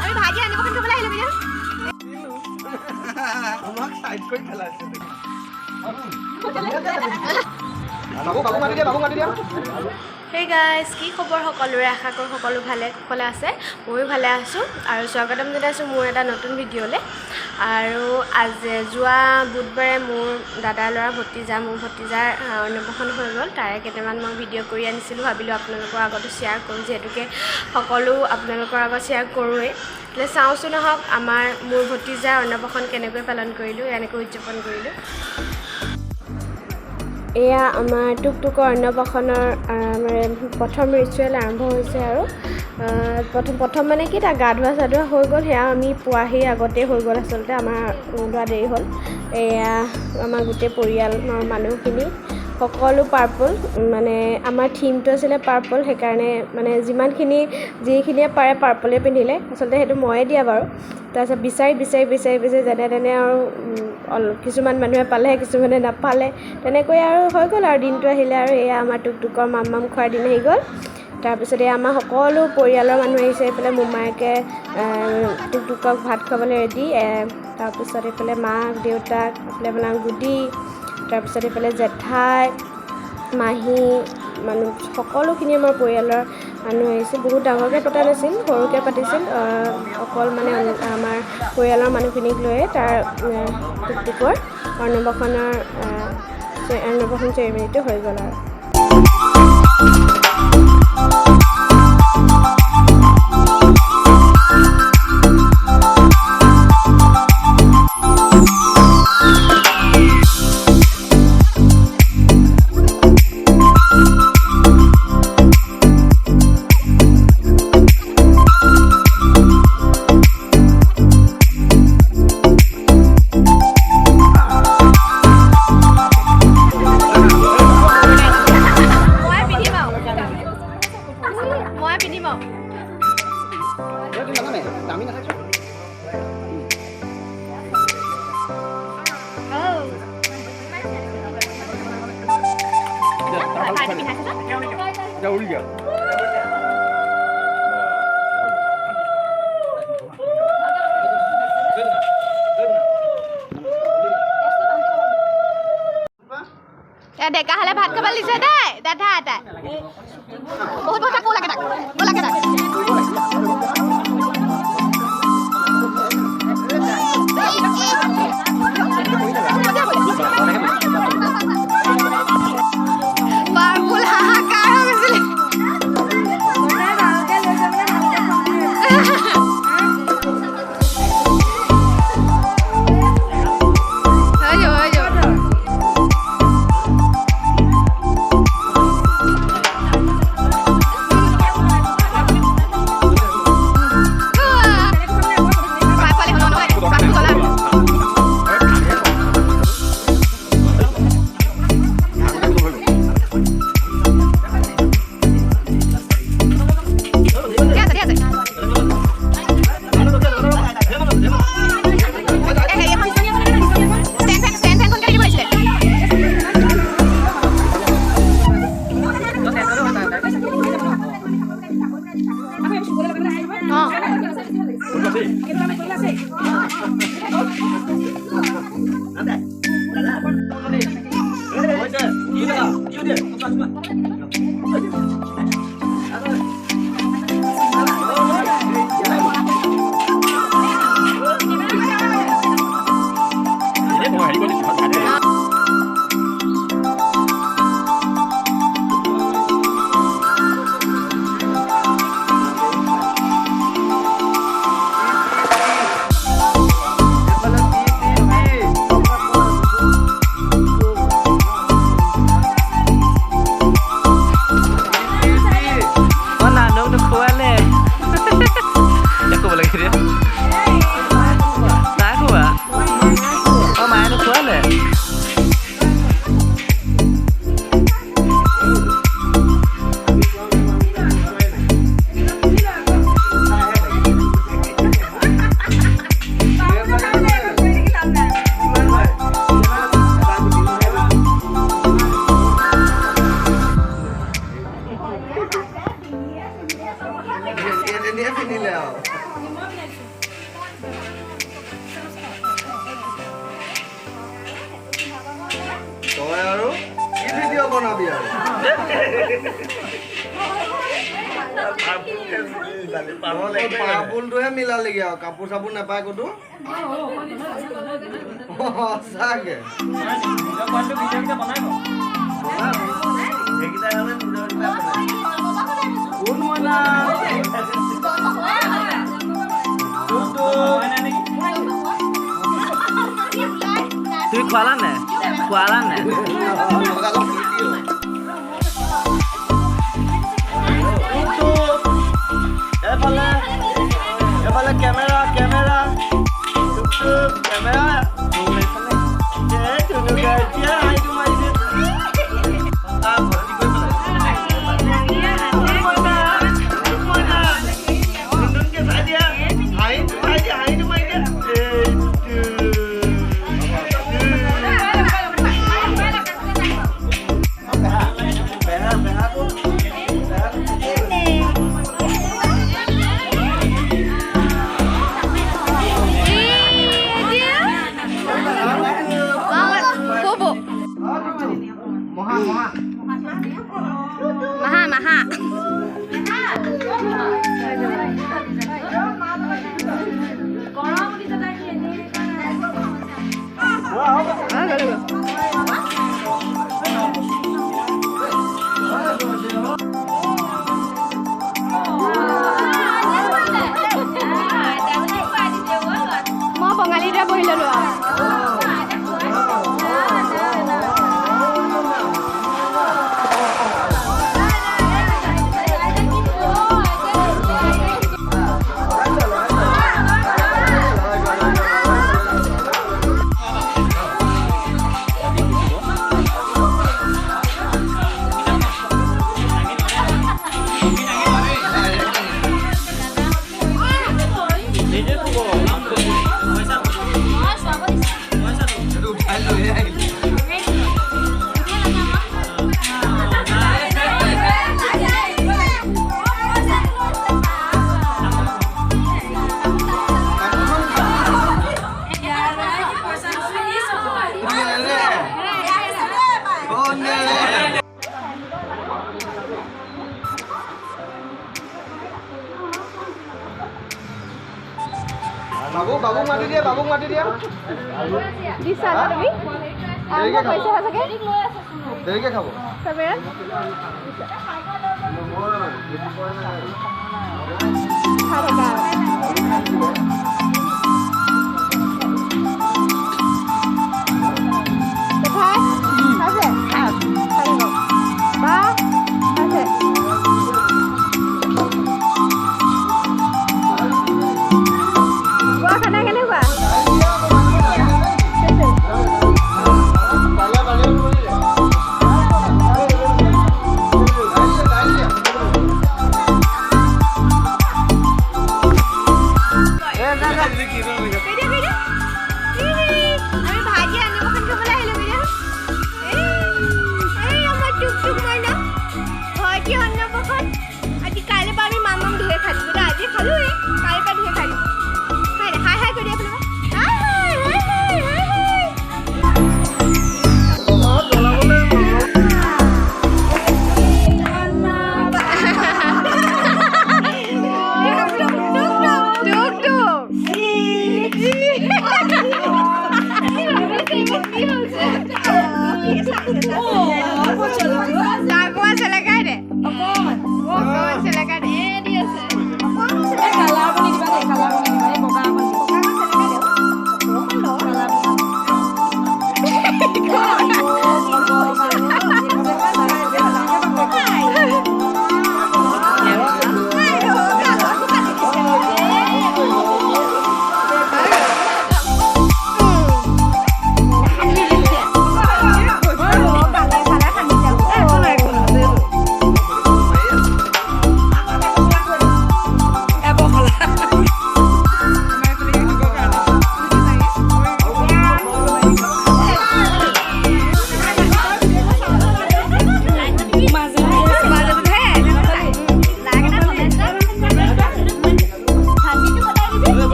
আমি ভাইটি আনিবখন খাবলৈ আহিলো বিজু আমাক সাইড কৰি পেলাইছে Hey guys, কি খবৰ সকলোৰে আশা কৰোঁ সকলো ভালে কুশলে আছে ময়ো ভালে আছোঁ আৰু স্বাগতম জনাইছোঁ মোৰ এটা নতুন ভিডিঅ'লে আৰু আজি যোৱা বুধবাৰে মোৰ দাদাৰ ল'ৰা ভতিজাৰ অন্নপ্ৰসন্ন হৈ গ'ল তাৰে কেইটামান মই ভিডিঅ' কৰি আনিছিলোঁ ভাবিলোঁ আপোনালোকৰ আগতো শ্বেয়াৰ কৰোঁ যিহেতুকে সকলো আপোনালোকৰ আগত শ্বেয়াৰ কৰোঁৱেই তে চাওঁচোন নহওক মোৰ ভতিজাৰ অন্নপ্ৰসন্ন কেনেকৈ পালন কৰিলোঁ এনেকৈ উদযাপন কৰিলোঁ এয়া আমাৰ টুকটুকৰ অন্নপ্ৰসন্নৰ প্ৰথম ৰিচুৱেল আৰম্ভ হৈছে আৰু প্ৰথম মানে কি তাৰ গা ধোৱা চাধোৱা হৈ গ'ল সেয়া আমি পোৱাহি আগতেই হৈ গ'ল আচলতে আমাৰ লোৱা দেৰি হ'ল এয়া আমাৰ গোটেই পৰিয়ালৰ মানুহখিনি সকলো পাৰ্পল মানে আমাৰ থিমটো আছিলে পাৰ্পল সেইকাৰণে মানে যিখিনিয়ে পাৰে পাৰ্পলে পিন্ধিলে আচলতে সেইটো ময়ে দিয়া বাৰু তাৰপিছত বিচাৰি যেনে তেনে আৰু কিছুমান মানুহে পালে কিছুমানে নাপালে তেনেকৈ আৰু হৈ গ'ল আৰু দিনটো আহিলে আৰু এয়া আমাৰ টুকটুকৰ মাম খোৱাৰ দিন আহি গ'ল তাৰপিছত এই আমাৰ সকলো পৰিয়ালৰ মানুহ আহিছে এইফালে মোমায়েকে টুকটুকক ভাত খাবলৈ ৰেডি তাৰপিছত এইফালে মাক দেউতাক এইফালে আপোনাৰ গুডি তাৰপিছত এইফালে জেঠাই মাহী মানুহ সকলোখিনি আমাৰ পৰিয়ালৰ মানুহ আহিছিল বহুত ডাঙৰকৈ পতা নাছিল সৰুকৈ পাতিছিল অকল মানে আমাৰ পৰিয়ালৰ মানুহখিনিক লৈয়ে তাৰ টুকটুকৰ অন্নপ্ৰসন্ন চেৰিমনিটো হৈ গ'ল আৰু ডেকা হ'লে ভাত খাব দিছে দেই দাদা এটাই বহুত কথা কো লাগে তাক বাবুল হাহাকাৰ হৈ গৈছিলে এদিনীয়ে পিন্ধিলে আৰু তই আৰু কি ভিডিঅ' বনাবি আৰু পাপুলটোহে মিলালেগে আৰু কাপোৰ চাপোৰ নাপায় ক'তো সঁচাকে কোন মনা তুমি খোৱালা নে খোৱালা নে এফালে কেমেৰা কেমেৰা কেমেৰা মই বঙালীতে বহি ল'লোঁ আৰু বাবুক মাতি দিয়া বাবুক মাতি দিয়া দিছা না তুমি দেৰিকে খাব পইচা চাগে দেৰিকে খাব চবেই খাব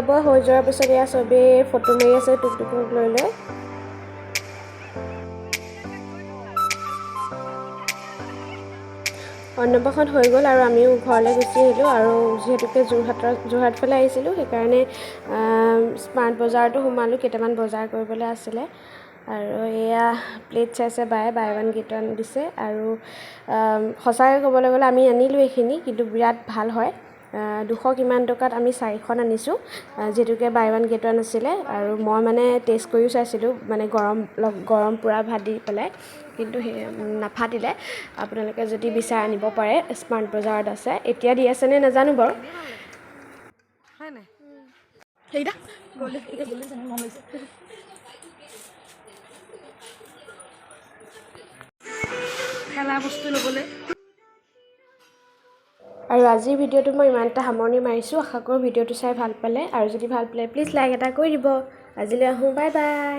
বোৱা হৈ যোৱাৰ পিছত এয়া চবেই ফটো মাৰি আছে টুকটুকক লৈ লৈ। অন্নপ্ৰাশন হৈ গ'ল আৰু আমিও ঘৰলৈ গুচি আহিলোঁ আৰু যিহেতুকে যোৰহাট ফালে আহিছিলোঁ সেইকাৰণে স্মাৰ্ট বজাৰতো সোমালোঁ, কেইটামান বজাৰ কৰিবলৈ আছিলে। আৰু এয়া প্লেট চাইছে বাই ওৱান গেট ওৱান দিছে আৰু সঁচাকৈ ক'বলৈ গ'লে আমি আনিলোঁ এইখিনি, কিন্তু বিৰাট ভাল হয়। 200 কিমান টকাত আমি 4খন আনিছোঁ, যিহেতুকে বাই ওৱান গেট ওৱান আছিলে। আৰু মই মানে টেষ্ট কৰিও চাইছিলোঁ, মানে গৰম পূৰা ভাত দি পেলাই, কিন্তু সেই নাফাটিলে। আপোনালোকে যদি বিচাৰে আনিব পাৰে, স্মাৰ্ট বজাৰত আছে। এতিয়া দি আছেনে নাজানো বাৰু। খেলা বস্তু ল'বলৈ। আৰু আজিৰ ভিডিঅ'টো মই ইমানটা সামৰণি মাৰিছোঁ। আশা কৰোঁ ভিডিঅ'টো চাই ভাল পালে, আৰু যদি ভাল পালে প্লিজ লাইক এটা কৰি দিব। আজিলৈ আহোঁ, বাই বাই।